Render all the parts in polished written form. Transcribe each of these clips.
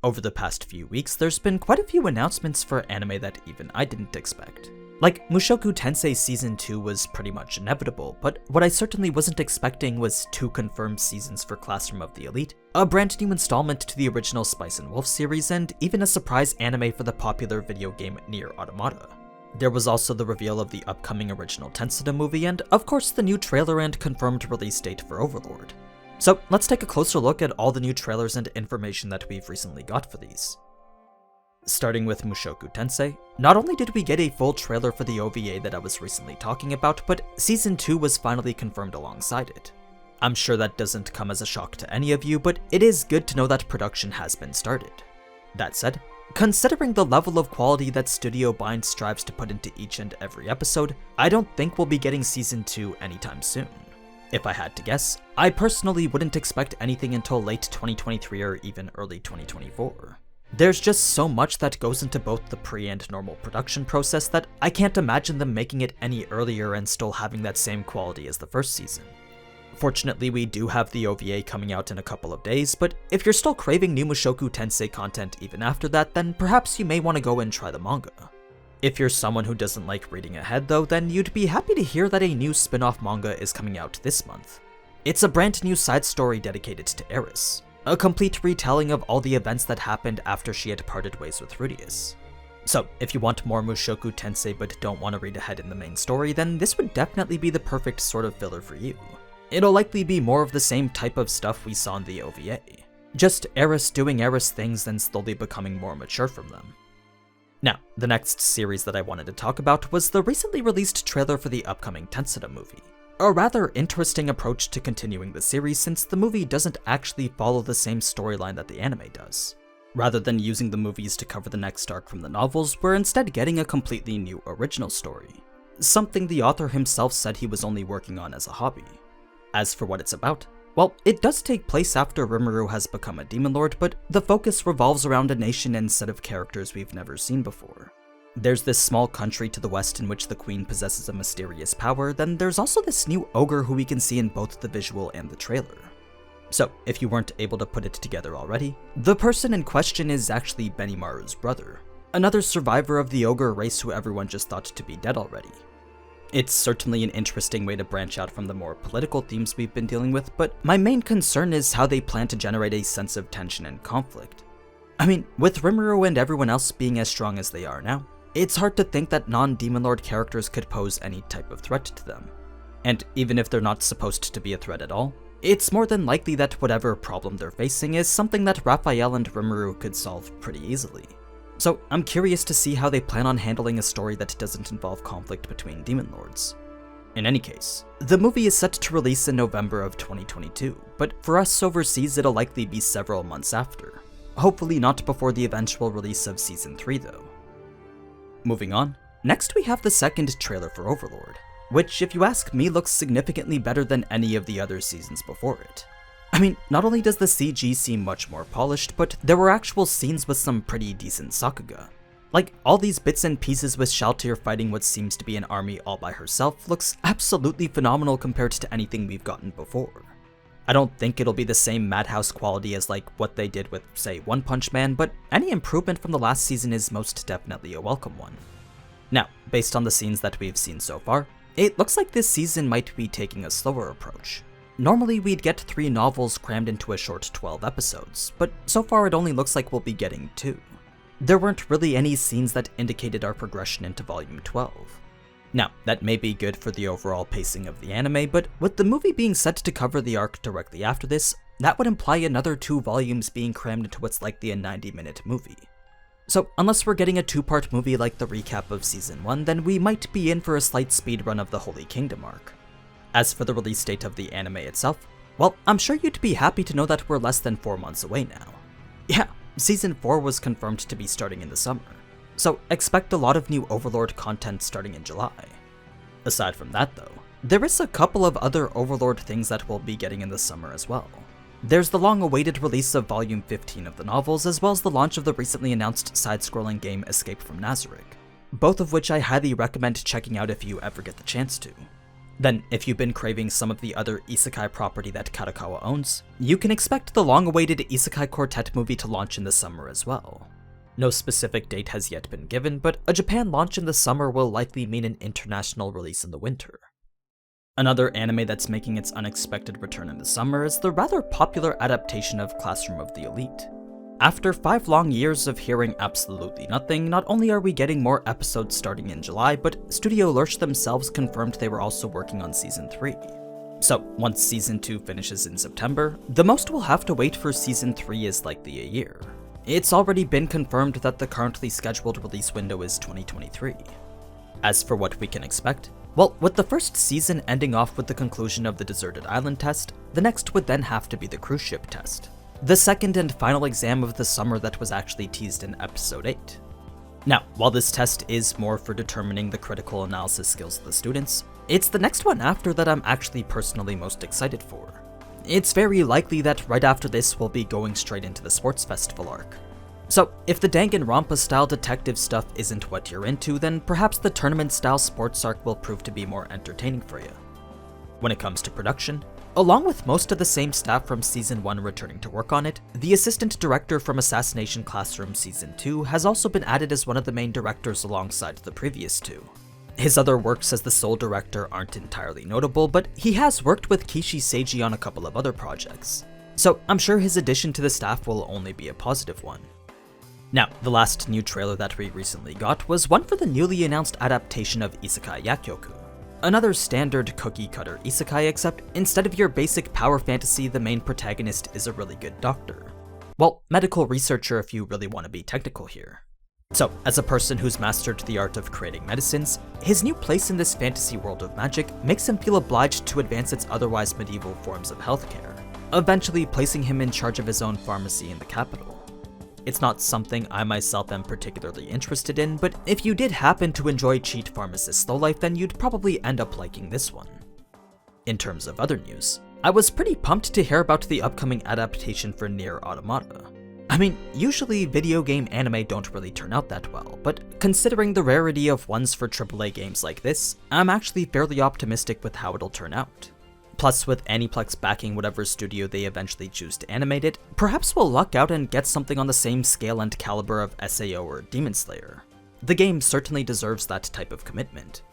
Over the past few weeks, there's been quite a few announcements for anime that even I didn't expect. Like, Mushoku Tensei Season 2 was pretty much inevitable, but what I certainly wasn't expecting was 2 confirmed seasons for Classroom of the Elite, a brand new installment to the original Spice and Wolf series, and even a surprise anime for the popular video game Nier Automata. There was also the reveal of the upcoming original Tensura movie, and of course the new trailer and confirmed release date for Overlord. So let's take a closer look at all the new trailers and information that we've recently got for these. Starting with Mushoku Tensei, not only did we get a full trailer for the OVA that I was recently talking about, but Season 2 was finally confirmed alongside it. I'm sure that doesn't come as a shock to any of you, but it is good to know that production has been started. That said, considering the level of quality that Studio Bind strives to put into each and every episode, I don't think we'll be getting Season 2 anytime soon. If I had to guess, I personally wouldn't expect anything until late 2023 or even early 2024. There's just so much that goes into both the pre and normal production process that I can't imagine them making it any earlier and still having that same quality as the first season. Fortunately, we do have the OVA coming out in a couple of days, but if you're still craving new Mushoku Tensei content even after that, then perhaps you may want to go and try the manga. If you're someone who doesn't like reading ahead though, then you'd be happy to hear that a new spin-off manga is coming out this month. It's a brand new side story dedicated to Eris, a complete retelling of all the events that happened after she had parted ways with Rudius. So, if you want more Mushoku Tensei but don't want to read ahead in the main story, then this would definitely be the perfect sort of filler for you. It'll likely be more of the same type of stuff we saw in the OVA, just Eris doing Eris things and slowly becoming more mature from them. Now, the next series that I wanted to talk about was the recently released trailer for the upcoming Tensura movie. A rather interesting approach to continuing the series since the movie doesn't actually follow the same storyline that the anime does. Rather than using the movies to cover the next arc from the novels, we're instead getting a completely new original story. Something the author himself said he was only working on as a hobby. As for what it's about, well, it does take place after Rimuru has become a demon lord, but the focus revolves around a nation and set of characters we've never seen before. There's this small country to the west in which the queen possesses a mysterious power, then there's also this new ogre who we can see in both the visual and the trailer. So, if you weren't able to put it together already, the person in question is actually Benimaru's brother, another survivor of the ogre race who everyone just thought to be dead already. It's certainly an interesting way to branch out from the more political themes we've been dealing with, but my main concern is how they plan to generate a sense of tension and conflict. I mean, with Rimuru and everyone else being as strong as they are now, it's hard to think that non-Demon Lord characters could pose any type of threat to them. And even if they're not supposed to be a threat at all, it's more than likely that whatever problem they're facing is something that Raphael and Rimuru could solve pretty easily. So I'm curious to see how they plan on handling a story that doesn't involve conflict between Demon Lords. In any case, the movie is set to release in November of 2022, but for us overseas it'll likely be several months after. Hopefully not before the eventual release of Season 3 though. Moving on, next we have the second trailer for Overlord, which if you ask me looks significantly better than any of the other seasons before it. I mean, not only does the CG seem much more polished, but there were actual scenes with some pretty decent sakuga. Like, all these bits and pieces with Shaltyr fighting what seems to be an army all by herself looks absolutely phenomenal compared to anything we've gotten before. I don't think it'll be the same Madhouse quality as like what they did with, say, One Punch Man, but any improvement from the last season is most definitely a welcome one. Now, based on the scenes that we've seen so far, it looks like this season might be taking a slower approach. Normally we'd get 3 novels crammed into a short 12 episodes, but so far it only looks like we'll be getting 2. There weren't really any scenes that indicated our progression into Volume 12. Now, that may be good for the overall pacing of the anime, but with the movie being set to cover the arc directly after this, that would imply another 2 volumes being crammed into what's likely a 90-minute movie. So unless we're getting a 2-part movie like the recap of Season 1, then we might be in for a slight speedrun of the Holy Kingdom arc. As for the release date of the anime itself, well, I'm sure you'd be happy to know that we're less than 4 months away now. Yeah, Season 4 was confirmed to be starting in the summer, so expect a lot of new Overlord content starting in July. Aside from that though, there is a couple of other Overlord things that we'll be getting in the summer as well. There's the long-awaited release of Volume 15 of the novels, as well as the launch of the recently announced side-scrolling game Escape from Nazarick, both of which I highly recommend checking out if you ever get the chance to. Then, if you've been craving some of the other isekai property that Kadokawa owns, you can expect the long-awaited Isekai Quartet movie to launch in the summer as well. No specific date has yet been given, but a Japan launch in the summer will likely mean an international release in the winter. Another anime that's making its unexpected return in the summer is the rather popular adaptation of Classroom of the Elite. After 5 long years of hearing absolutely nothing, not only are we getting more episodes starting in July, but Studio Lurch themselves confirmed they were also working on Season 3. So, once Season 2 finishes in September, the most we'll have to wait for Season 3 is likely a year. It's already been confirmed that the currently scheduled release window is 2023. As for what we can expect, well, with the first season ending off with the conclusion of the Deserted Island test, the next would then have to be the cruise ship test, the second and final exam of the summer that was actually teased in episode 8. Now, while this test is more for determining the critical analysis skills of the students, it's the next one after that I'm actually personally most excited for. It's very likely that right after this we'll be going straight into the sports festival arc. So, if the Danganronpa style detective stuff isn't what you're into, then perhaps the tournament style sports arc will prove to be more entertaining for you. When it comes to production, along with most of the same staff from Season 1 returning to work on it, the assistant director from Assassination Classroom Season 2 has also been added as one of the main directors alongside the previous two. His other works as the sole director aren't entirely notable, but he has worked with Kishi Seiji on a couple of other projects, so I'm sure his addition to the staff will only be a positive one. Now, the last new trailer that we recently got was one for the newly announced adaptation of Isekai Yakkyoku. Another standard cookie-cutter isekai, except instead of your basic power fantasy, the main protagonist is a really good doctor. Well, medical researcher if you really want to be technical here. So, as a person who's mastered the art of creating medicines, his new place in this fantasy world of magic makes him feel obliged to advance its otherwise medieval forms of healthcare, eventually placing him in charge of his own pharmacy in the capital. It's not something I myself am particularly interested in, but if you did happen to enjoy Cheat Pharmacist Lowlife, then you'd probably end up liking this one. In terms of other news, I was pretty pumped to hear about the upcoming adaptation for Nier Automata. I mean, usually video game anime don't really turn out that well, but considering the rarity of ones for AAA games like this, I'm actually fairly optimistic with how it'll turn out. Plus, with Aniplex backing whatever studio they eventually choose to animate it, perhaps we'll luck out and get something on the same scale and caliber of SAO or Demon Slayer. The game certainly deserves that type of commitment.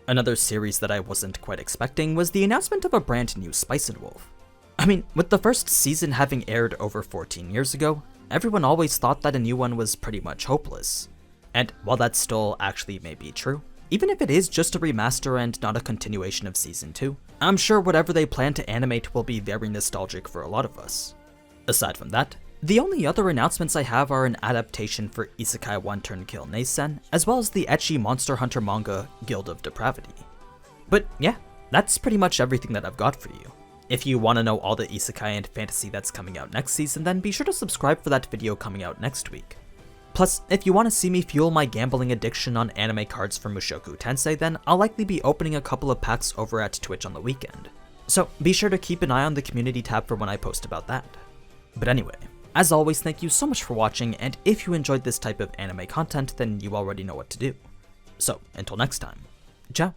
Another series that I wasn't quite expecting was the announcement of a brand new Spice & Wolf. I mean, with the first season having aired over 14 years ago, everyone always thought that a new one was pretty much hopeless. And while that still actually may be true, even if it is just a remaster and not a continuation of Season 2, I'm sure whatever they plan to animate will be very nostalgic for a lot of us. Aside from that, the only other announcements I have are an adaptation for Isekai One Turn Kill Neisen, as well as the ecchi Monster Hunter manga Guild of Depravity. But yeah, that's pretty much everything that I've got for you. If you want to know all the isekai and fantasy that's coming out next season, then be sure to subscribe for that video coming out next week. Plus, if you want to see me fuel my gambling addiction on anime cards for Mushoku Tensei, then I'll likely be opening a couple of packs over at Twitch on the weekend. So be sure to keep an eye on the community tab for when I post about that. But anyway, as always, thank you so much for watching, and if you enjoyed this type of anime content, then you already know what to do. So, until next time, ciao!